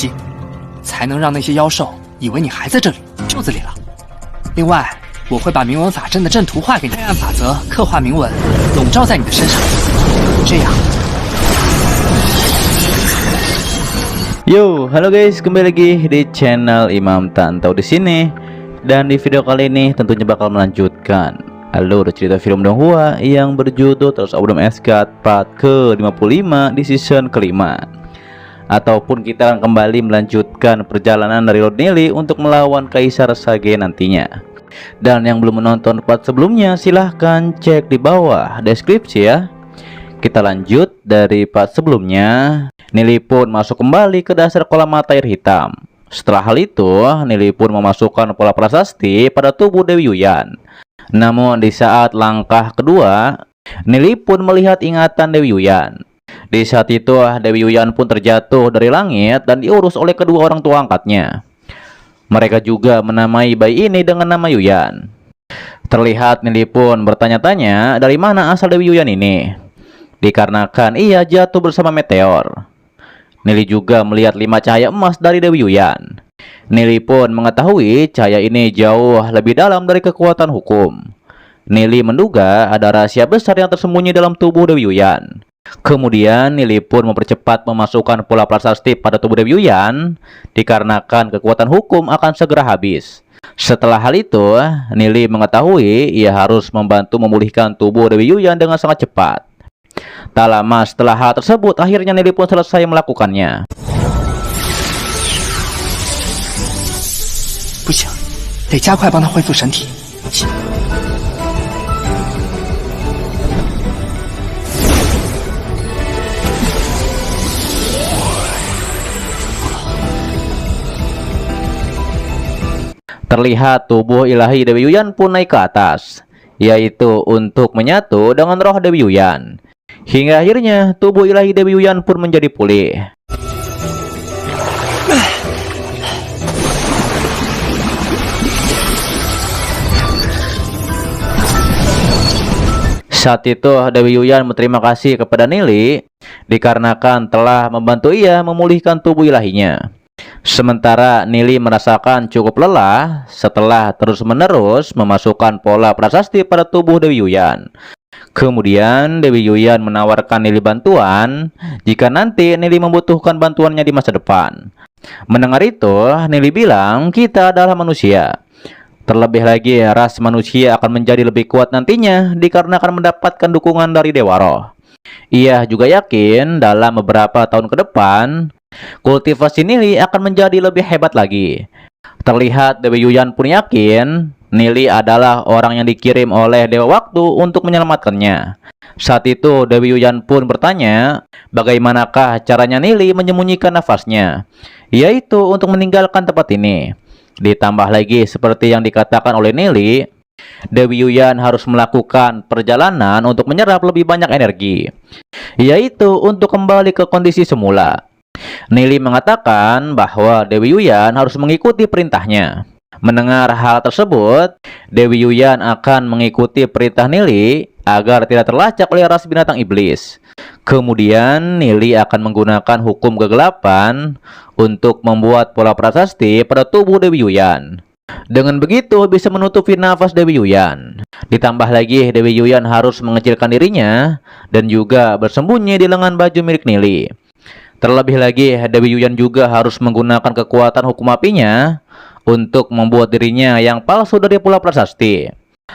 系，才能让那些妖兽以为你还在这里袖子里了。另外，我会把铭文法阵的阵图画给你，黑暗法则刻画铭文，笼罩在你的身上，这样。Yo, halo guys, kembali lagi di channel Imam Tantau di sini. Dan di video kali ini tentunya bakal melanjutkan alur cerita film Donghua yang berjudul Terus Abdom Eskat part ke-55 di season kelima. Ataupun kita akan kembali melanjutkan perjalanan dari Lord Nelly untuk melawan Kaisar Sage nantinya. Dan yang belum menonton part sebelumnya silahkan cek di bawah deskripsi ya. Kita lanjut dari part sebelumnya. Nelly pun masuk kembali ke dasar kolam mata air hitam. Setelah hal itu, Nelly pun memasukkan pola prasasti pada tubuh Dewi Yuyan. Namun di saat langkah kedua, Nelly pun melihat ingatan Dewi Yuyan. Di saat itu, Dewi Yuyan pun terjatuh dari langit dan diurus oleh kedua orang tua angkatnya. Mereka juga menamai bayi ini dengan nama Yuyan. Terlihat Nelly pun bertanya-tanya dari mana asal Dewi Yuyan ini. Dikarenakan ia jatuh bersama meteor. Nelly juga melihat 5 cahaya emas dari Dewi Yuyan. Nelly pun mengetahui cahaya ini jauh lebih dalam dari kekuatan hukum. Nelly menduga ada rahasia besar yang tersembunyi dalam tubuh Dewi Yuyan. Kemudian Nelly pun mempercepat memasukkan pola prasasti pada tubuh Dewi Yuyan, dikarenakan kekuatan hukum akan segera habis. Setelah hal itu, Nelly mengetahui ia harus membantu memulihkan tubuh Dewi Yuyan dengan sangat cepat. Tak lama setelah hal tersebut, akhirnya Nelly pun selesai melakukannya. 不行，得加快帮他恢复神体。 Terlihat tubuh ilahi Dewi Yuyan pun naik ke atas, yaitu untuk menyatu dengan roh Dewi Yuyan. Hingga akhirnya tubuh ilahi Dewi Yuyan pun menjadi pulih. Saat itu Dewi Yuyan berterima kasih kepada Nelly dikarenakan telah membantu ia memulihkan tubuh ilahinya. Sementara Nelly merasakan cukup lelah setelah terus-menerus memasukkan pola prasasti pada tubuh Dewi Yuyan. Kemudian Dewi Yuyan menawarkan Nelly bantuan jika nanti Nelly membutuhkan bantuannya di masa depan. Mendengar itu, Nelly bilang kita adalah manusia. Terlebih lagi ras manusia akan menjadi lebih kuat nantinya dikarenakan mendapatkan dukungan dari Dewa Roh. Ia juga yakin dalam beberapa tahun ke depan kultivasi Nelly akan menjadi lebih hebat lagi. Terlihat Dewi Yuyan pun yakin Nelly adalah orang yang dikirim oleh Dewa Waktu untuk menyelamatkannya. Saat itu Dewi Yuyan pun bertanya bagaimanakah caranya Nelly menyembunyikan nafasnya, yaitu untuk meninggalkan tempat ini. Ditambah lagi seperti yang dikatakan oleh Nelly, Dewi Yuyan harus melakukan perjalanan untuk menyerap lebih banyak energi, yaitu untuk kembali ke kondisi semula. Nelly mengatakan bahwa Dewi Yuyan harus mengikuti perintahnya. Mendengar hal tersebut, Dewi Yuyan akan mengikuti perintah Nelly agar tidak terlacak oleh ras binatang iblis. Kemudian Nelly akan menggunakan hukum kegelapan untuk membuat pola prasasti pada tubuh Dewi Yuyan. Dengan begitu bisa menutupi nafas Dewi Yuyan. Ditambah lagi Dewi Yuyan harus mengecilkan dirinya dan juga bersembunyi di lengan baju milik Nelly. Terlebih lagi Dewi Yuyan juga harus menggunakan kekuatan hukum apinya untuk membuat dirinya yang palsu dari pola prasasti.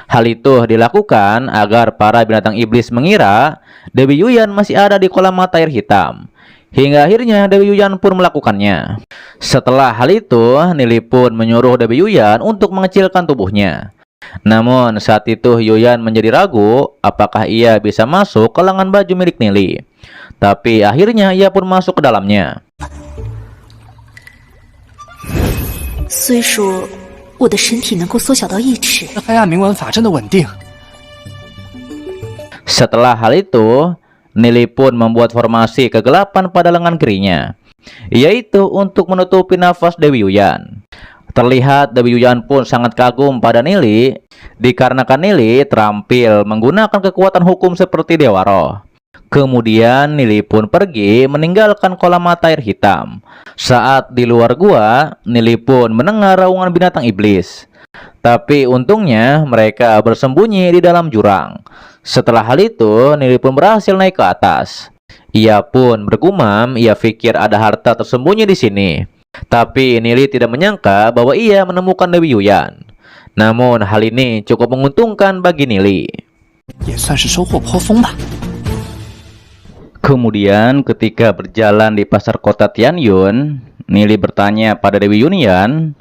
Hal itu dilakukan agar para binatang iblis mengira Dewi Yuyan masih ada di kolam mata air hitam. Hingga akhirnya Dewi Yuyan pun melakukannya. Setelah hal itu, Nelly pun menyuruh Dewi Yuyan untuk mengecilkan tubuhnya. Namun saat itu Yuyan menjadi ragu apakah ia bisa masuk ke lengan baju milik Nelly. Tapi akhirnya ia pun masuk ke dalamnya. 虽说我的身体能够缩小到1尺， 黑暗铭文法阵的稳定。 Setelah hal itu, Nelly pun membuat formasi kegelapan pada lengan kirinya, yaitu untuk menutupi nafas Dewi Yuyan. Terlihat Dewi Yuyan pun sangat kagum pada Nelly dikarenakan Nelly terampil menggunakan kekuatan hukum seperti Dewa Roh. Kemudian Nili pun pergi meninggalkan kolam mata air hitam. Saat di luar gua, Nili pun mendengar raungan binatang iblis. Tapi untungnya mereka bersembunyi di dalam jurang. Setelah hal itu, Nili pun berhasil naik ke atas. Ia pun bergumam, ia pikir ada harta tersembunyi di sini. Tapi Nili tidak menyangka bahwa ia menemukan Dewi Yuyan. Namun hal ini cukup menguntungkan bagi Nili. 也算是收获颇丰吧。 Kemudian ketika berjalan di pasar kota Tianyun, Nili bertanya pada Dewi Yuyan,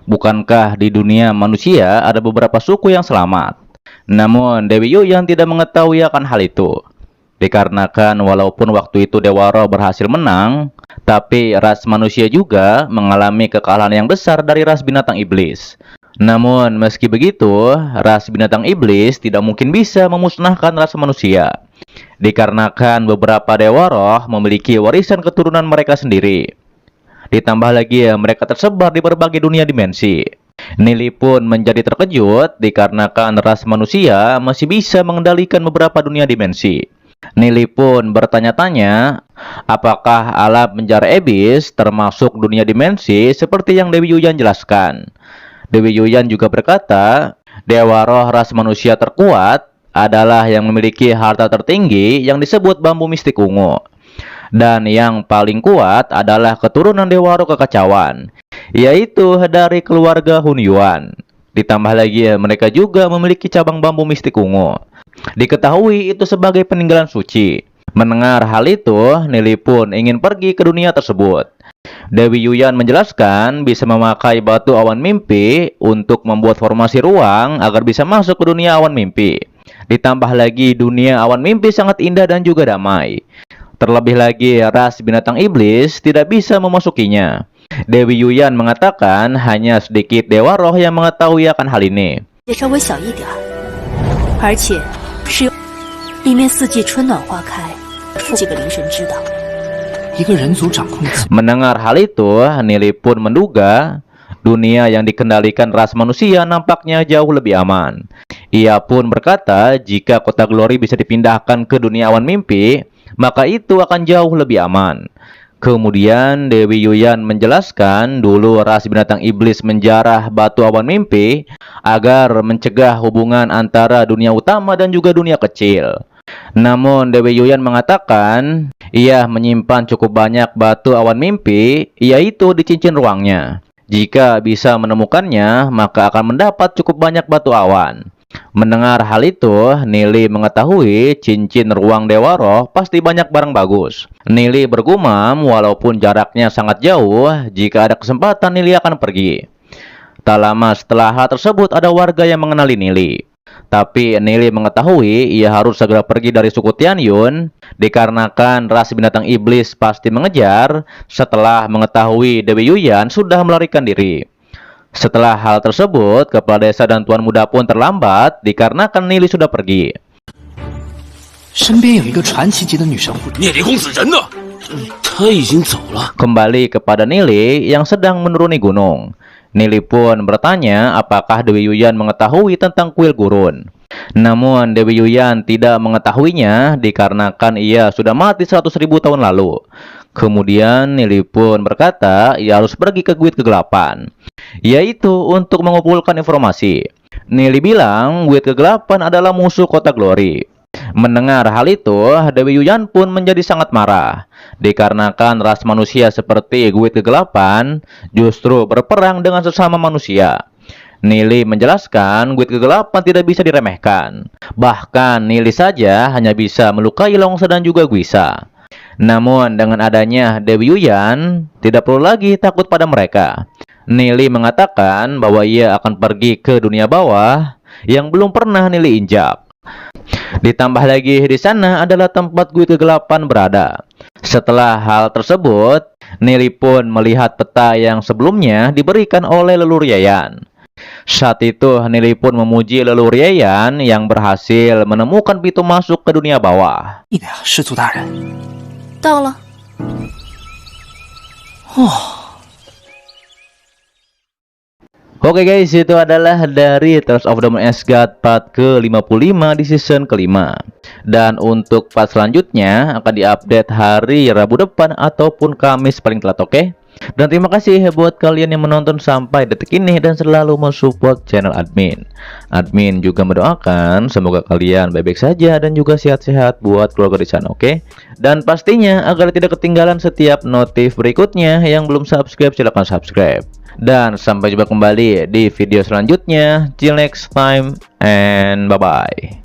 bukankah di dunia manusia ada beberapa suku yang selamat? Namun Dewi Yuyan tidak mengetahui akan hal itu. Dikarenakan walaupun waktu itu Dewaro berhasil menang, tapi ras manusia juga mengalami kekalahan yang besar dari ras binatang iblis. Namun meski begitu, ras binatang iblis tidak mungkin bisa memusnahkan ras manusia. Dikarenakan beberapa dewa roh memiliki warisan keturunan mereka sendiri. Ditambah lagi mereka tersebar di berbagai dunia dimensi. Nili pun menjadi terkejut dikarenakan ras manusia masih bisa mengendalikan beberapa dunia dimensi. Nili pun bertanya-tanya, apakah alam penjara Abyss termasuk dunia dimensi seperti yang Dewi Yuyan jelaskan. Dewi Yuyan juga berkata, dewa roh ras manusia terkuat adalah yang memiliki harta tertinggi yang disebut bambu mistik ungu. Dan yang paling kuat adalah keturunan dewa roh kekacauan, yaitu dari keluarga Hun Yuan. Ditambah lagi mereka juga memiliki cabang bambu mistik ungu. Diketahui itu sebagai peninggalan suci. Mendengar hal itu, Nili pun ingin pergi ke dunia tersebut. Dewi Yuyan menjelaskan bisa memakai batu awan mimpi untuk membuat formasi ruang agar bisa masuk ke dunia awan mimpi. Ditambah lagi dunia awan mimpi sangat indah dan juga damai. Terlebih lagi ras binatang iblis tidak bisa memasukinya. Dewi Yuyan mengatakan hanya sedikit dewa roh yang mengetahui akan hal ini. 也稍微小一点儿，而且是里面四季春暖花开，几个灵神知道。 一个人族掌控的气， Mendengar hal itu, Nili pun menduga dunia yang dikendalikan ras manusia nampaknya jauh lebih aman. Ia pun berkata jika kota Glory bisa dipindahkan ke dunia awan mimpi, maka itu akan jauh lebih aman. Kemudian Dewi Yuyan menjelaskan dulu ras binatang iblis menjarah batu awan mimpi agar mencegah hubungan antara dunia utama dan juga dunia kecil. Namun Dewi Yuyan mengatakan ia menyimpan cukup banyak batu awan mimpi, yaitu di cincin ruangnya. Jika bisa menemukannya, maka akan mendapat cukup banyak batu awan. Mendengar hal itu, Nili mengetahui cincin ruang Dewa Roh pasti banyak barang bagus. Nili bergumam walaupun jaraknya sangat jauh, jika ada kesempatan Nili akan pergi. Tak lama setelah hal tersebut ada warga yang mengenali Nili. Tapi Nili mengetahui ia harus segera pergi dari suku Tianyun dikarenakan ras binatang iblis pasti mengejar setelah mengetahui Dewi Yuyan sudah melarikan diri. Setelah hal tersebut, kepala desa dan tuan muda pun terlambat dikarenakan Nili sudah pergi. 身边有一个传奇级的女神护聂离公子人呢？他已经走了。 Kembali kepada Nili yang sedang menuruni gunung. Nili pun bertanya apakah Dewi Yuyan mengetahui tentang kuil gurun. Namun Dewi Yuyan tidak mengetahuinya dikarenakan ia sudah mati 100.000 tahun lalu. Kemudian Nili pun berkata ia harus pergi ke Guit Kegelapan, yaitu untuk mengumpulkan informasi. Nili bilang Guit Kegelapan adalah musuh kota Glory. Mendengar hal itu, Dewi Yuyan pun menjadi sangat marah dikarenakan ras manusia seperti Guit Kegelapan justru berperang dengan sesama manusia. Nili menjelaskan Guit Kegelapan tidak bisa diremehkan. Bahkan Nili saja hanya bisa melukai Longsa dan juga Guisa. Namun dengan adanya Dewi Yuyan, tidak perlu lagi takut pada mereka. Nili mengatakan bahwa ia akan pergi ke dunia bawah yang belum pernah Nili injak. Ditambah lagi di sana adalah tempat Guit Kegelapan berada. Setelah hal tersebut, Nili pun melihat peta yang sebelumnya diberikan oleh Leluhur Yayan. Saat itu Nili pun memuji Leluhur Yayan yang berhasil menemukan pintu masuk ke dunia bawah. 你的呀，师祖大人。到了， Oke guys, itu adalah dari Tales of the Moon Ash God part ke-55 di season kelima. Dan untuk part selanjutnya akan diupdate hari Rabu depan ataupun Kamis paling telat, oke? Dan terima kasih buat kalian yang menonton sampai detik ini dan selalu mensupport channel admin. Admin juga mendoakan semoga kalian baik-baik saja dan juga sehat-sehat buat keluarga di sana, oke? Dan pastinya agar tidak ketinggalan setiap notif berikutnya, yang belum subscribe silahkan subscribe. Dan sampai jumpa kembali di video selanjutnya. Till next time and bye-bye.